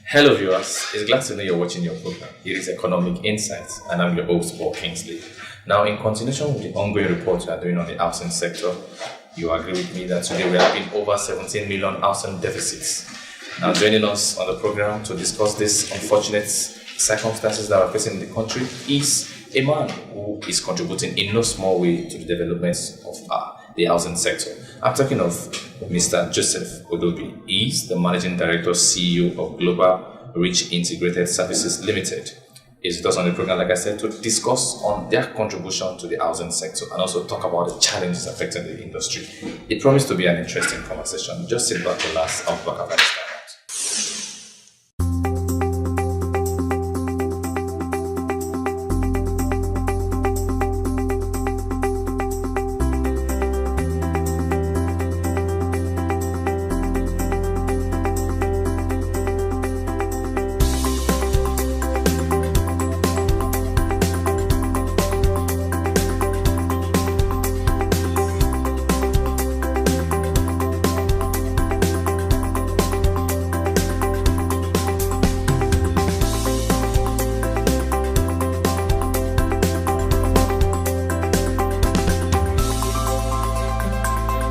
Hello, viewers. It's glad to know you're watching your program. It is Economic Insights, and I'm your host, Paul Kingsley. Now, in continuation with the ongoing report we are doing on the housing sector, you agree with me that today we have been over 17 million housing deficits. Now, joining us on the program to discuss these unfortunate circumstances that are facing the country is a man who is contributing in no small way to the development of the housing sector. I'm talking of Mr. Joseph Odobi. He is the Managing Director, CEO of Global Reach Integrated Services Limited. He's with us on the program, like I said, to discuss on their contribution to the housing sector and also talk about the challenges affecting the industry. It promised to be an interesting conversation. Just sit back, relax, I'll talk about it.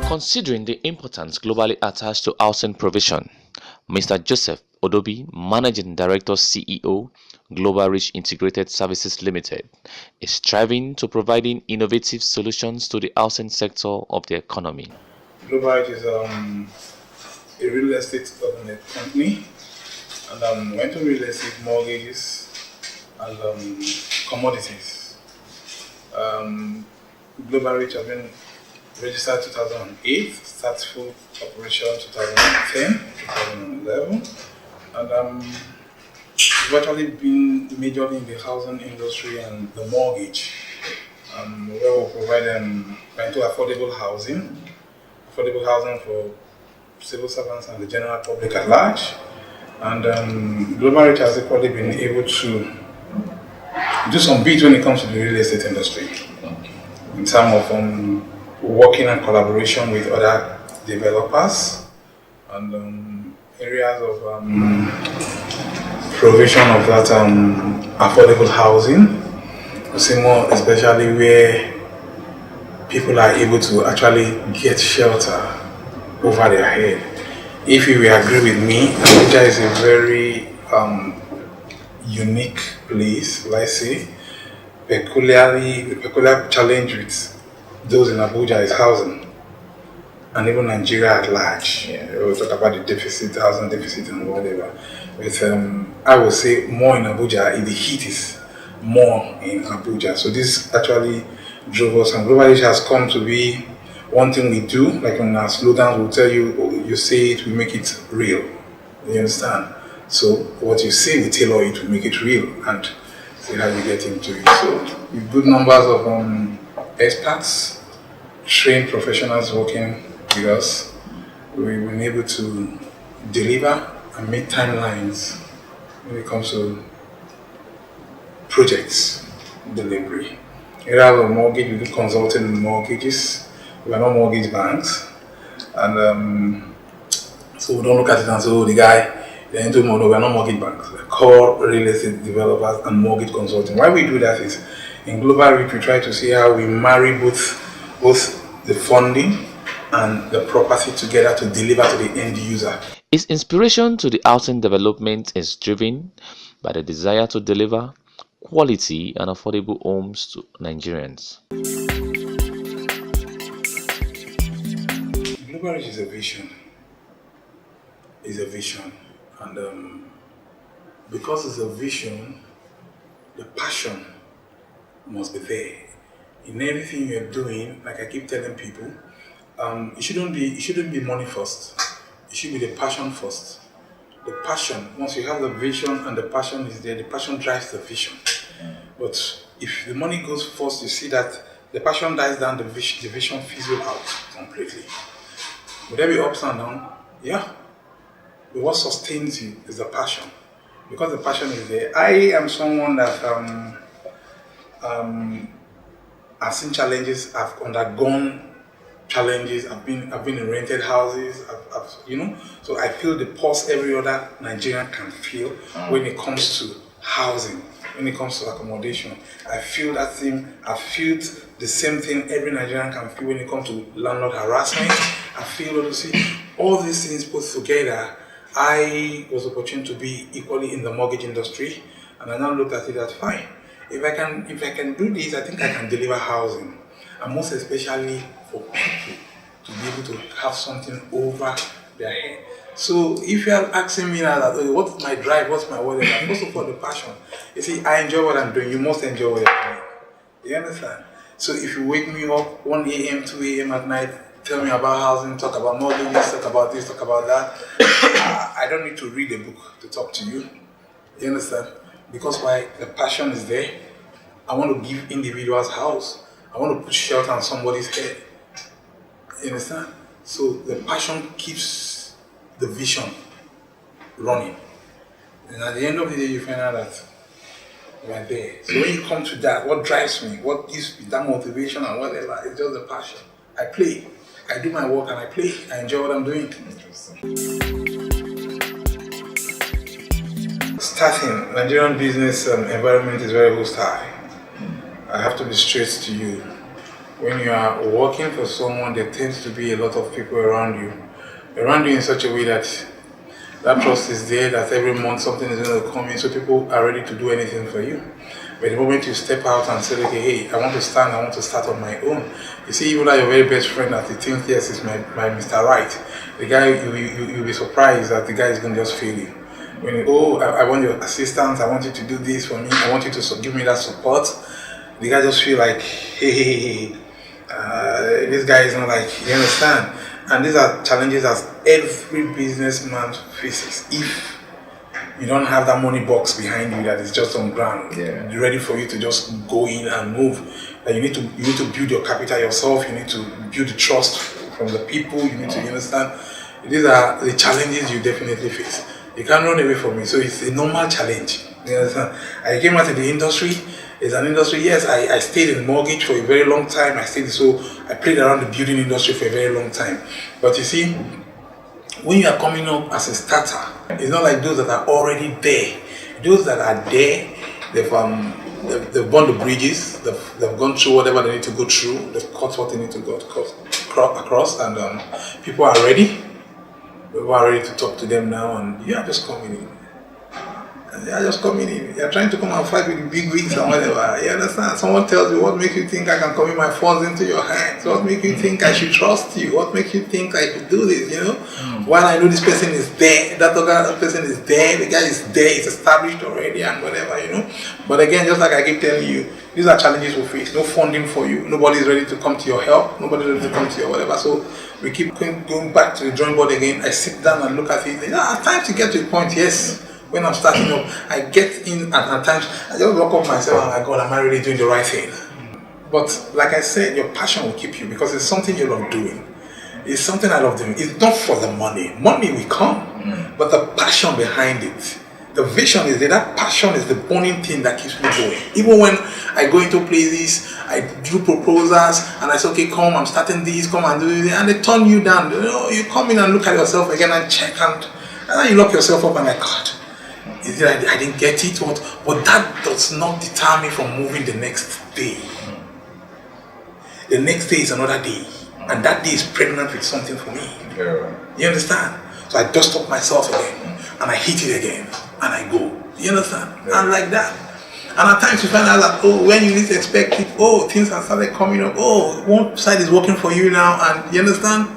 Considering the importance globally attached to housing provision, Mr. Joseph Odobi, Managing Director CEO, Global Reach Integrated Services Limited, is striving to providing innovative solutions to the housing sector of the economy. Global Reach is a real estate company, and went to real estate mortgages and commodities. Global Reach has been registered 2008, started full operation 2010, 2011, and we've actually been majorly in the housing industry and the mortgage, where we provide rental affordable housing for civil servants and the general public at large. And Global Reach has equally been able to do some bits when it comes to the real estate industry, in terms of working in collaboration with other developers and areas of provision of that affordable housing. We see more especially where people are able to actually get shelter over their head. If you will agree with me, Abuja is a very unique place, let's say. The peculiar challenge with those in Abuja is housing, and even Nigeria at large. We'll talk about the deficit, housing deficit, and whatever. But I would say more in Abuja, the heat is more in Abuja. So this actually drove us, and Global Reach has come to be one thing we do. Like in our slogans, we'll tell you, oh, you say it, we make it real. You understand? So what you say, we tailor it, we make it real, and see how you get into it. So with good numbers of experts, trained professionals working with us, we've been able to deliver and meet timelines when it comes to projects delivery. Areas of mortgage, we do consulting in mortgages. We are not mortgage banks, and so we don't look at it and say, oh, the guy, they're into more. No, we are not mortgage banks. We're core real estate developers and mortgage consulting. Why we do that is, in Global Reach, we try to see how we marry both the funding and the property together to deliver to the end user. His inspiration to the housing development is driven by the desire to deliver quality and affordable homes to Nigerians. Global Reach is a vision. And because it's a vision, the passion must be there. In everything you're doing, like I keep telling people, it shouldn't be money first. It should be the passion first. The passion, once you have the vision and the passion is there, the passion drives the vision. But if the money goes first, you see that the passion dies down, the vision fizzles out completely. Will there be ups and downs? Yeah. But what sustains you is the passion. Because the passion is there. I am someone that I've seen challenges, I've undergone challenges. I've been in rented houses. So I feel the pulse every other Nigerian can feel when it comes to housing, when it comes to accommodation. I feel that thing. I feel the same thing every Nigerian can feel when it comes to landlord harassment. I feel all these things put together. I was opportune to be equally in the mortgage industry, and I now looked at it as fine. If I can do this, I think I can deliver housing, and most especially for people to be able to have something over their head. So if you are asking me now that, what's my drive, what's my whatever, first of all, the passion. You see, I enjoy what I'm doing. You must enjoy what you're doing. You understand? So if you wake me up 1 a.m., 2 a.m. at night, tell me about housing, talk about mortgages, talk about this, talk about that, I don't need to read a book to talk to you. You understand? Because why? The passion is there. I want to give individuals house. I want to put shelter on somebody's head. You understand? So the passion keeps the vision running. And at the end of the day, you find out that you are there. So when you come to that, what drives me, what gives me that motivation and whatever, it's just the passion. I play. I do my work and I play. I enjoy what I'm doing. Starting, Nigerian business environment is very hostile. I have to be straight to you. When you are working for someone, there tends to be a lot of people around you in such a way that trust is there, that every month something is going to come in, so people are ready to do anything for you. But the moment you step out and say, okay, hey, I want to start on my own. You see, even like your very best friend that you think, yes, is my Mr. Right. The guy, you'll be surprised that the guy is going to just fail you. When I want your assistance, I want you to do this for me, I want you to give me that support. The guy just feel like, hey, this guy is not like, you understand? And these are challenges that every businessman faces. If you don't have that money box behind you that is just on ground, ready for you to just go in and move, that you need to build your capital yourself. You need to build the trust from the people. You need to, you understand? These are the challenges you definitely face. You can't run away from it. So it's a normal challenge. You understand? I came out of the industry. It's an industry, yes, I stayed in mortgage for a very long time. I played around the building industry for a very long time. But you see, when you are coming up as a starter, it's not like those that are already there. Those that are there, they've burned the bridges, they've gone through whatever they need to go through, they've cut what they need to go across, and people are ready. People are ready to talk to them now, and you are just coming in. They are just coming in. They are trying to come and fight with the big wigs and whatever. You understand? Someone tells you, what makes you think I can commit my funds into your hands? What makes you think I should trust you? What makes you think I could do this? You know? While I know this person is there, that other person is there, the guy is there, it's established already and whatever, you know? But again, just like I keep telling you, these are challenges we face. No funding for you. Nobody is ready to come to your help. Nobody is ready to come to your whatever. So we keep going back to the drawing board again. I sit down and look at it. At times to get to a point, yes. When I'm starting up, I get in and at times I just lock up myself and I go, am I really doing the right thing? But like I said, your passion will keep you because it's something you love doing. It's something I love doing. It's not for the money. Money will come, but the passion behind it, the vision is there. That passion is the burning thing that keeps me going. Even when I go into places, I do proposals and I say, okay, come, I'm starting this, come and do this, and they turn you down. You know, you come in and look at yourself again and check, and then you lock yourself up and like, God, I didn't get it, but that does not deter me from moving the next day. The next day is another day, and that day is pregnant with something for me. You understand? So I dust up myself again, and I hit it again, and I go. You understand? And like that. And at times you find out that, when you least expect it, things have started coming up. One side is working for you now, and you understand?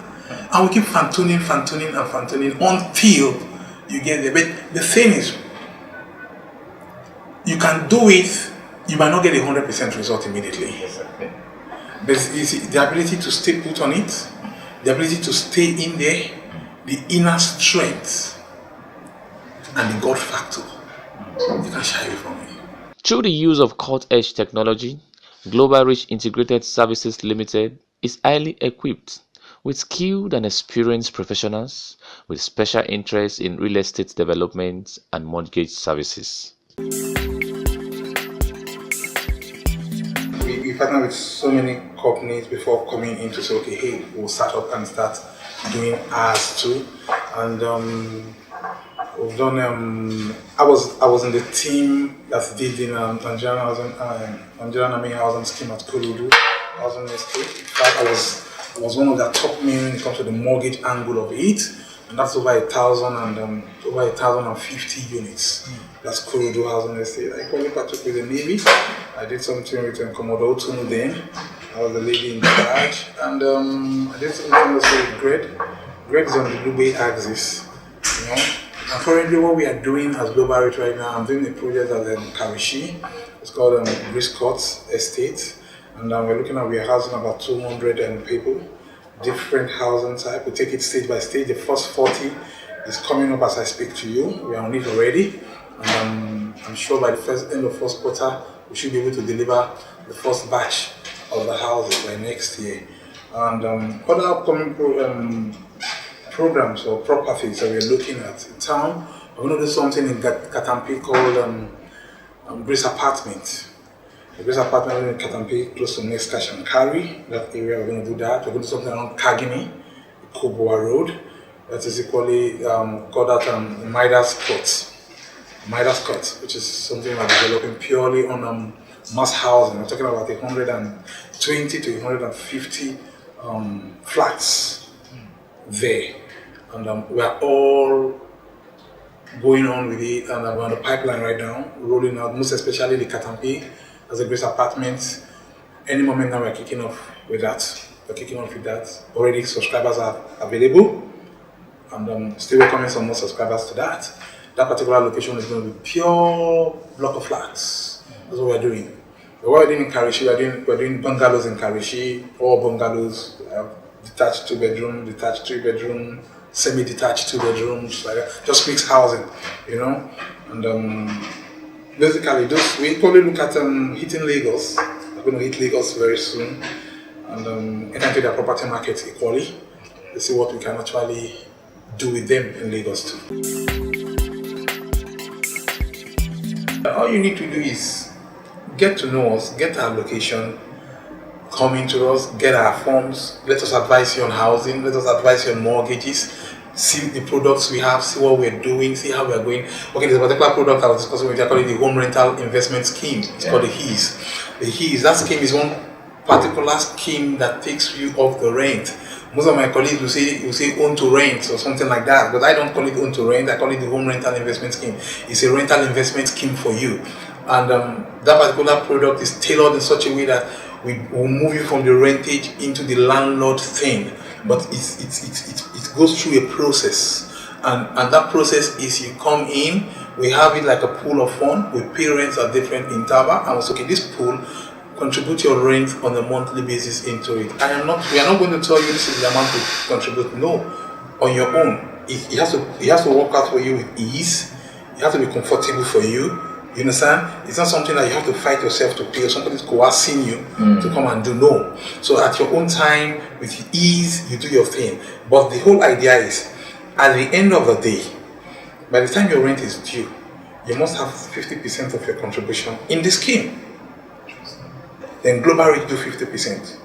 And we keep fan-tuning until you get there. But the thing is, you can do it, you might not get 100% result immediately. But you see, the ability to stay put on it, the ability to stay in there, the inner strength, and the God factor, you can shy away from it. Through the use of cutting-edge technology, Global Reach Integrated Services Limited is highly equipped with skilled and experienced professionals with special interests in real estate development and mortgage services. If partner with so many companies before coming in to say, okay, hey, we'll start up and start doing ours too. And we've done. I was in the team that did the Nigerian Army Housing Scheme at Kurudu Housing Estate. In fact, I was one of the top men when it comes to the mortgage angle of it, and that's over 1,050 units. That's Kurudu Housing Estate. I currently partook with the Navy. I did something with Commodore Tunu then. I was the lady in charge, and I did something also with Greg. Greg is on the Blue Bay axis, you know. And currently, what we are doing as Global Reach right now, I'm doing a project at Karishi. It's called Greece Court Estate, and we're looking at, we are housing about 200 people, different housing type. We take it stage by stage. The first 40 is coming up as I speak to you. We are on it already, and I'm sure by the end of first quarter, we should be able to deliver the first batch of the houses by next year. And other upcoming programs or properties that we're looking at in town, we're going to do something in Katampi called Grace Apartment. The Grace Apartment in Katampi, close to next Kashankari, that area. We're going to do that. We're going to do something around Kagini, Koboa Road. That is equally called out Midas Court, which is something we're developing purely on mass housing. We're talking about 120 to 150 flats there. And we are all going on with it, and we're on the pipeline right now, rolling out, most especially the Katampi as a Grace Apartment. Any moment now we're kicking off with that. Already subscribers are available, and still welcoming some more subscribers to that. That particular location is going to be pure block of flats. That's what we're doing. What we're doing in Karishi, we're doing bungalows in Karishi, all bungalows, detached 2-bedroom, detached 3-bedroom, semi-detached 2 bedrooms, like that. Just mixed housing, you know. And basically, we probably look at hitting Lagos. We're going to hit Lagos very soon, and enter into the property market equally. To see what we can actually do with them in Lagos too. All you need to do is get to know us, get our location, come into us, get our forms, let us advise you on housing, let us advise you on mortgages, see the products we have, see what we're doing, see how we're going. Okay, there's a particular product I was discussing with you, I call it the Home Rental Investment Scheme. It's called the HEES. The HEES, that scheme is one particular scheme that takes you off the rent. Most of my colleagues will say own to rent or something like that, but I don't call it own to rent, I call it the Home Rental Investment Scheme. It's a rental investment scheme for you. And that particular product is tailored in such a way that we will move you from the rentage into the landlord thing, but it goes through a process, and that process is you come in, we have it like a pool of fund, we pay rents at different interval, and we say, okay, this pool, contribute your rent on a monthly basis into it. We are not going to tell you this is the amount to contribute. No, on your own. It has to work out for you with ease. It has to be comfortable for you. You understand? It's not something that you have to fight yourself to pay, or somebody's coercing you to come and do. No. So at your own time, with ease, you do your thing. But the whole idea is, at the end of the day, by the time your rent is due, you must have 50% of your contribution in the scheme. Then Global Reach do 50%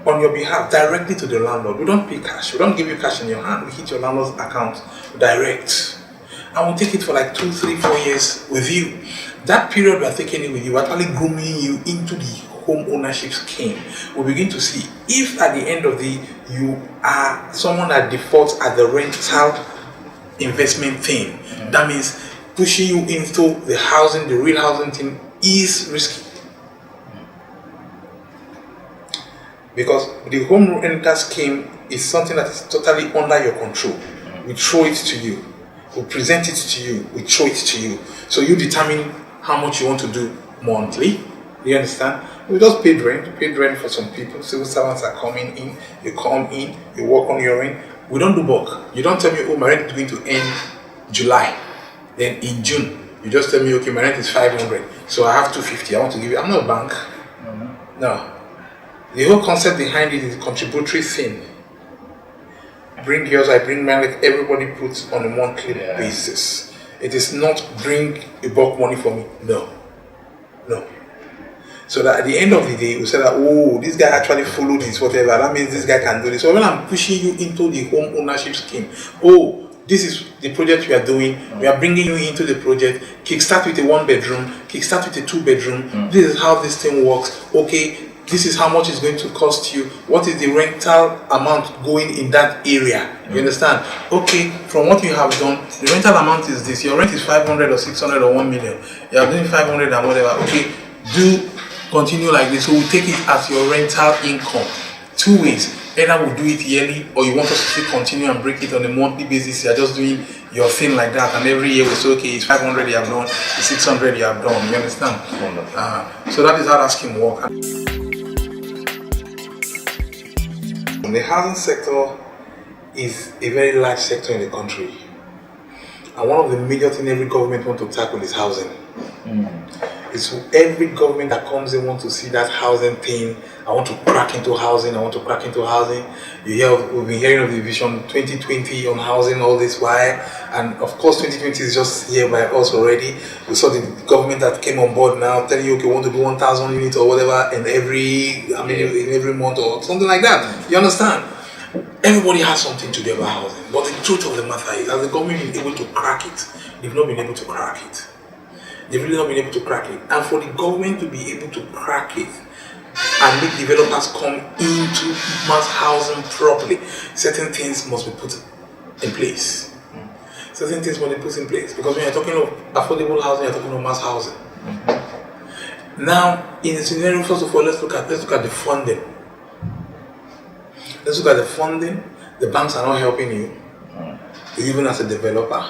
on your behalf, directly to the landlord. We don't pay cash. We don't give you cash in your hand. We hit your landlord's account direct. And we'll take it for like 2, 3, 4 years with you. That period we are taking it with you, actually grooming you into the home ownership scheme. We begin to see if at the end of the you are someone that defaults at the rental investment thing. That means pushing you into the housing, the real housing thing is risky. Because the home rental scheme is something that is totally under your control. We throw it to you. We present it to you. We throw it to you. So you determine how much you want to do monthly. You understand? We just paid rent for some people. Civil servants are coming in. You come in, you work on your rent. We don't do bulk. You don't tell me, oh, my rent is going to end July. Then in June, you just tell me, okay, my rent is 500. So I have 250. I want to give you. I'm not a bank. No. The whole concept behind it is a contributory thing. Bring yours, I bring mine, like everybody puts on a monthly basis. It is not bring a bulk money for me. No. So that at the end of the day, we say that, oh, this guy actually followed this, whatever. That means this guy can do this. So when I'm pushing you into the home ownership scheme, oh, this is the project we are doing. We are bringing you into the project. Kickstart with a 1-bedroom. Kickstart with a 2-bedroom. This is how this thing works. Okay, this is how much it's going to cost you. What is the rental amount going in that area? You understand? Okay, from what you have done, the rental amount is this. Your rent is 500 or 600 or 1 million. You are doing 500 and whatever. Okay, do continue like this. So we'll take it as your rental income. 2 ways. Either we'll do it yearly, or you want us to still continue and break it on a monthly basis. You're just doing your thing like that, and every year we say, okay, it's 500 you have done, it's 600 you have done. You understand? So that is how that scheme works. The housing sector is a very large sector in the country, and one of the major things every government wants to tackle is housing. It's every government that comes in wants to see that housing thing. I want to crack into housing. I want to crack into housing. We've been hearing of the Vision 2020 on housing all this while, and of course 2020 is just here by us already. We saw the government that came on board now telling you, okay, we want to do 1,000 units or whatever in every month or something like that. You understand? Everybody has something to do about housing, but the truth of the matter is, has the government been able to crack it? They've not been able to crack it. They've really not been able to crack it. And for the government to be able to crack it and make developers come into mass housing properly, certain things must be put in place. Certain things must be put in place. Because when you're talking of affordable housing, you're talking of mass housing. Now, in the scenario, first of all, let's look at the funding. Let's look at the funding. The banks are not helping you, even as a developer.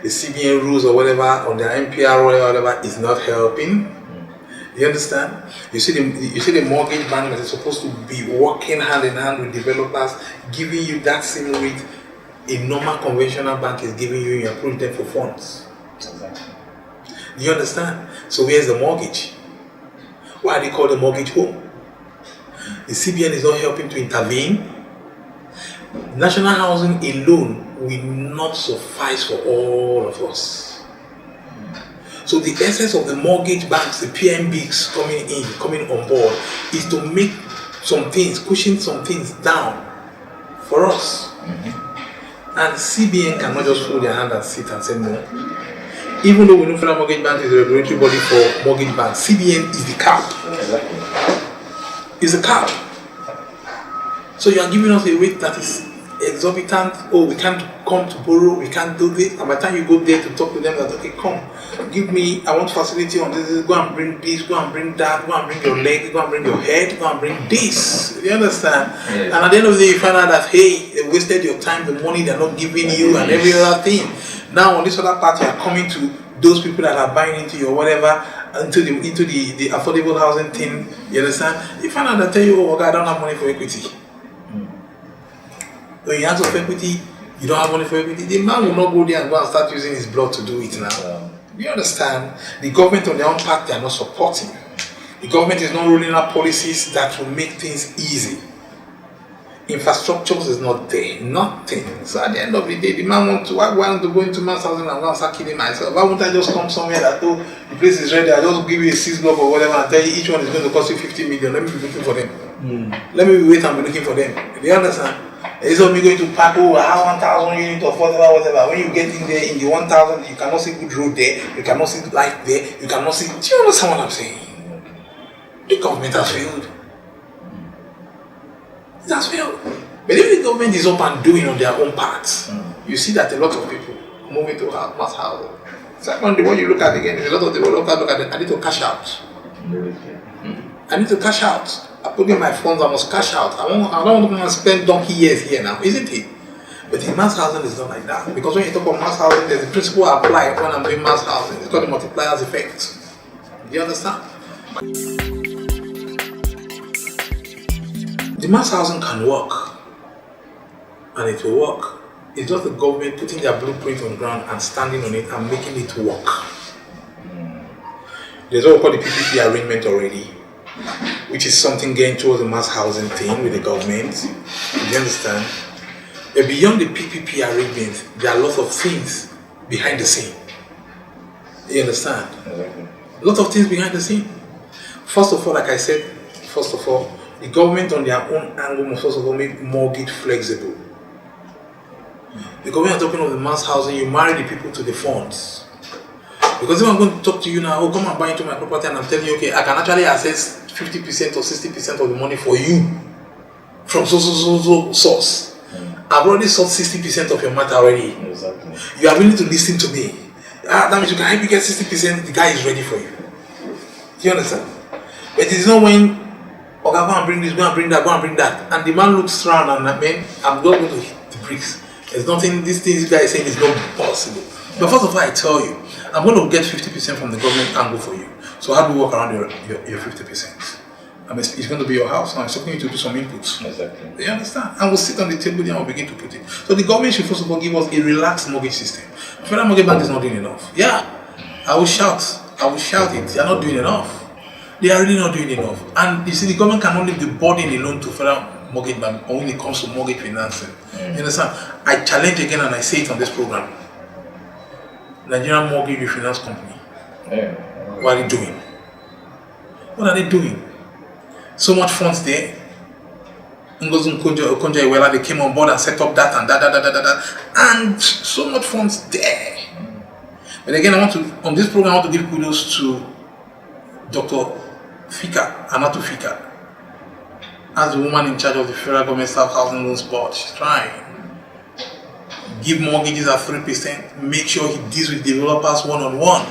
The CBN rules or whatever, or the NPR or whatever is not helping. You understand? You see the mortgage bank that is supposed to be working hand in hand with developers, giving you that same rate a normal conventional bank is giving you. You approach them for funds. Do you understand? So where's the mortgage? Why are they called the mortgage home? The CBN is not helping to intervene. National housing alone will not suffice for all of us. So the essence of the mortgage banks, the PMBs coming on board, is to make some things, pushing some things down for us. And CBN cannot just hold their hand and sit and say no. Even though we know Federal Mortgage Bank is the regulatory body for mortgage banks, CBN is the cap. Is the cap. So you are giving us a rate that is exorbitant. Oh, we can't come to borrow, we can't do this. And by the time you go there to talk to them, that okay, come, give me, I want facility on this, go and bring this, go and bring that, go and bring your leg, go and bring your head, go and bring this. You understand? Yes. And at the end of the day, you find out that, hey, they wasted your time, the money they're not giving you, and every other thing. Now on this other part, you are coming to those people that are buying into your whatever, into the affordable housing thing. You understand? You find out that tell you, oh, okay, I don't have money for equity. When you ask for equity, you don't have money for equity. The man will not go there and go and start using his blood to do it now. You understand? The government on their own part, they are not supporting. The government is not rolling out policies that will make things easy. Infrastructures is not there. Nothing. So at the end of the day, the man wants to, why want to go into mass housing and go and start killing myself? Why won't I just come somewhere that, oh, the place is ready, I just give you a 6 block or whatever and tell you each one is going to cost you 50 million. Let me be looking for them. Let me wait and be looking for them. Do you understand? It's not me going to pack, oh, I have 1,000 units of whatever. When you get in there, in the 1,000, you cannot see good road there, you cannot see light there, you cannot see. Do you understand what I'm saying? The government has failed. It has failed. But if the government is up and doing on their own parts, you see that a lot of people moving to mass housing. Secondly, when you look at it again, a lot of developers look at it, I need to cash out. I need to cash out. I put in my funds, I must cash out. I don't want to spend donkey years here now, isn't it? But in mass housing, it's not like that. Because when you talk about mass housing, there's a principle I apply when I'm doing mass housing. It's called the multipliers effect. Do you understand? The mass housing can work. And it will work. It's just the government putting their blueprint on the ground and standing on it and making it work. There's what we call the PPP arrangement already, which is something getting towards the mass housing thing with the government. Do you understand? But beyond the PPP arrangement, there are lots of things behind the scene. You understand? A lot of things behind the scene. First of all, like I said, the government on their own angle must first of all make mortgage flexible. The government are talking of the mass housing, you marry the people to the funds. Because if I'm going to talk to you now, come and buy into my property, and I'm telling you, okay, I can actually access 50% or 60% of the money for you from so source. I've already sold 60% of your matter already. Exactly. You are willing to listen to me. That means you can help you get 60%, the guy is ready for you. Do you understand? But it is not when, okay, go and bring this, go and bring that, and the man looks around and I mean, I'm not going to hit the bricks. There's nothing, this guy is saying is not possible. But first of all, I tell you, I'm going to get 50% from the government angle for you. So how do we work around your 50%? I mean, it's going to be your house now. It's asking you to do some inputs. Exactly. You understand? And we'll sit on the table there and we'll begin to put it. So the government should first of all give us a relaxed mortgage system. Federal Mortgage Bank is not doing enough. Yeah, I will shout it. They are not doing enough. They are really not doing enough. And you see, the government cannot leave the burden alone to Federal Mortgage Bank when it comes to mortgage financing. You understand? I challenge again and I say it on this program. Nigerian Mortgage Refinance Company. Yeah. What are they doing? What are they doing? So much funds there. Ngozi Okonjo-Iweala, they came on board and set up that and that. And so much funds there. But again, on this program, I want to give kudos to Dr. Fika, Anatu Fika, as the woman in charge of the Federal Government Staff Housing Loans Board. She's trying. Give mortgages at 3%. Make sure he deals with developers one-on-one.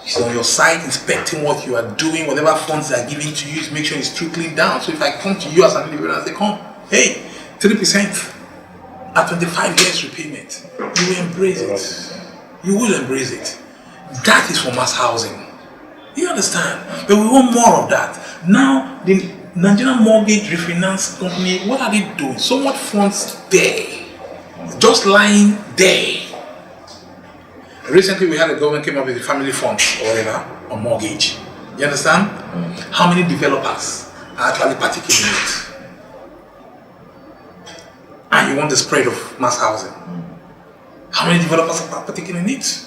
He's on your side inspecting what you are doing, whatever funds they are giving to you, make sure it's trickling down. So if I come to you as an individual and say, come, hey, 3% at 25 years repayment, you will embrace it. You will embrace it. That is for mass housing. You understand? But we want more of that. Now, the Nigerian Mortgage Refinance Company, what are they doing? So much funds there, just lying there. Recently, we had the government came up with the family funds or whatever on mortgage. You understand? How many developers are actually partaking in it? And you want the spread of mass housing. How many developers are partaking in it?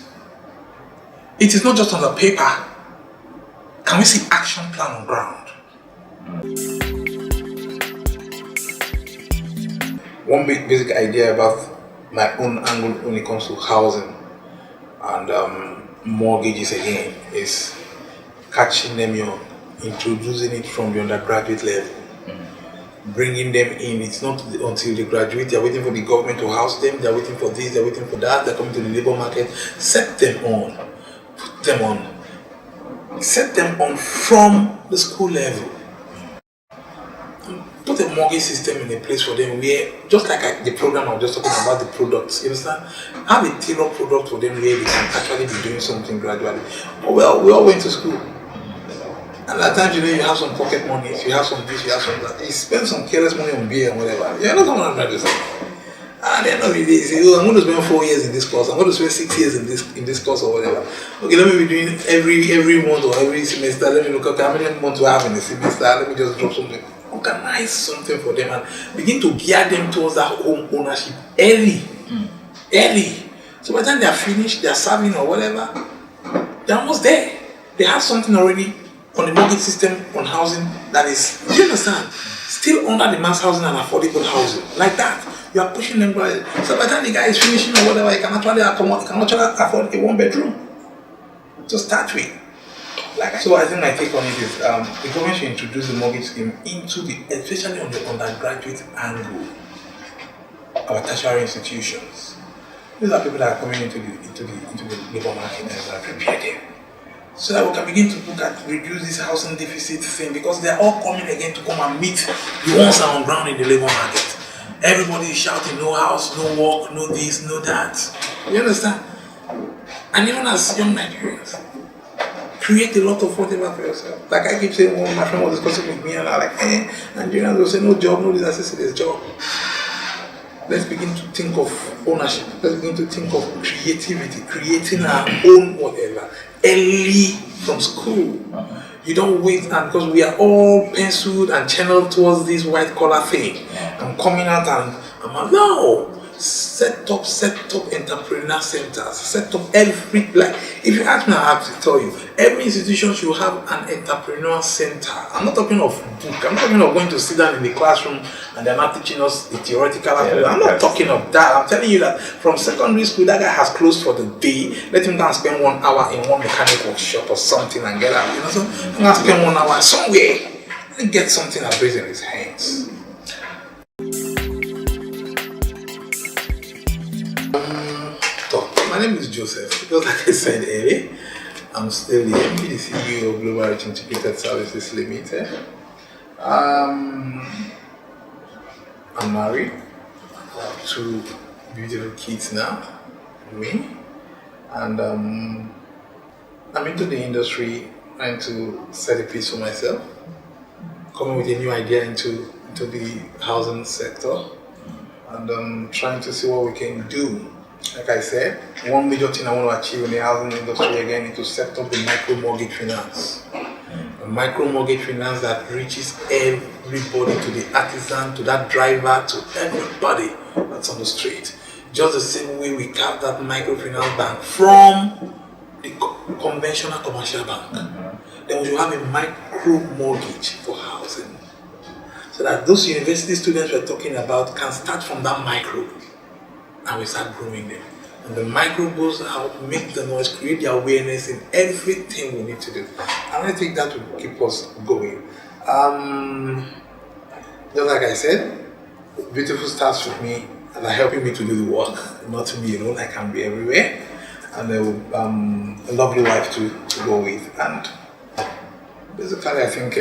It is not just on the paper. Can we see action plan on ground? One big basic idea about my own angle when it comes to housing and mortgages again is catching them young, introducing it from the undergraduate level, bringing them in. It's not until they graduate, they're waiting for the government to house them, they're waiting for this, they're waiting for that, they're coming to the labor market. Set them on, put them on, set them on from the school level. Put a mortgage system in a place for them where, just like the program I was just talking about, the products, you understand? Have a tailored product for them where they can actually be doing something gradually. Well, we all went to school. And at times, you have some pocket money, you have some this, you have some that. You spend some careless money on beer and whatever. You're not someone I'm trying to say. And at the end of the day, you say, oh, I'm going to spend 4 years in this course, I'm going to spend 6 years in this course or whatever. Okay, let me be doing every month or every semester. Let me look at how many months we have in a semester. Let me just drop something. Organize something for them and begin to gear them towards that home ownership early. So by the time they are finished, they are serving or whatever, they're almost there. They have something already on the mortgage system on housing that is, do you understand? Still under the mass housing and affordable housing. Like that. You are pushing them by. So by the time the guy is finishing or whatever, he can actually afford a 1-bedroom to start with. So I think my take on it is the government should introduce the mortgage scheme especially on the undergraduate angle, our tertiary institutions. These are people that are coming into the labor market and prepare them. So that we can begin to look at reduce this housing deficit thing, because they are all coming again to come and meet the ones that are on ground in the labor market. Everybody is shouting, no house, no work, no this, no that. You understand? And even as young Nigerians, create a lot of whatever for yourself. Like I keep saying, when my friend was discussing with me, and I'm like, Nigerians will say, no job, no this, I say, there's job. Let's begin to think of ownership. Let's begin to think of creativity, creating our own whatever, early from school. You don't wait, and because we are all penciled and channeled towards this white collar thing. I'm coming out and I'm like, no. set up entrepreneur centers, set up every, like, if you ask me, I have to tell you, every institution should have an entrepreneur center. I'm not talking of book, I'm talking of going to sit down in the classroom and they're not teaching us the theoretical aspect. I'm not talking of that. I'm telling you that from secondary school, that guy has closed for the day. Let him go and spend 1 hour in one mechanic workshop or something and get out. You know, so I'm gonna spend 1 hour somewhere and get something that plays in his hands. My name is Joseph, because like I said earlier, I'm still the MD, the CEO of Global Reach Integrated Services Limited. I'm married. I have 2 beautiful kids now, me. And I'm into the industry, trying to set a piece for myself, coming with a new idea into the housing sector, and trying to see what we can do. Like I said, one major thing I want to achieve in the housing industry again is to set up the micro mortgage finance. A micro mortgage finance that reaches everybody, to the artisan, to that driver, to everybody that's on the street. Just the same way we carve that microfinance bank from the conventional commercial bank. Then we should have a micro mortgage for housing. So that those university students we're talking about can start from that micro. And we start growing them. And the micro goes out, make the noise, create the awareness in everything we need to do. And I think that will keep us going. Just like I said, beautiful starts with me and are helping me to do the work, not to be alone. I can be everywhere. And a lovely wife to go with. And basically, I think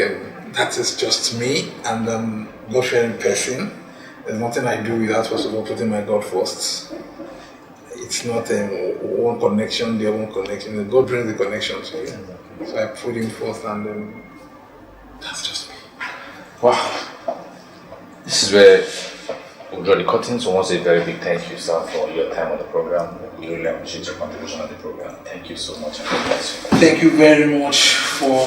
that is just me and God-fearing person. There's nothing I do without, first of all, putting my God first. It's not one connection, the other one connection. God brings the connection to you. So I put him first, and then that's just me. Wow. This is where we'll draw the curtain. So I want to say a very big thank you, sir, for your time on the program. We really appreciate your contribution on the program. Thank you so much. Thank you very much for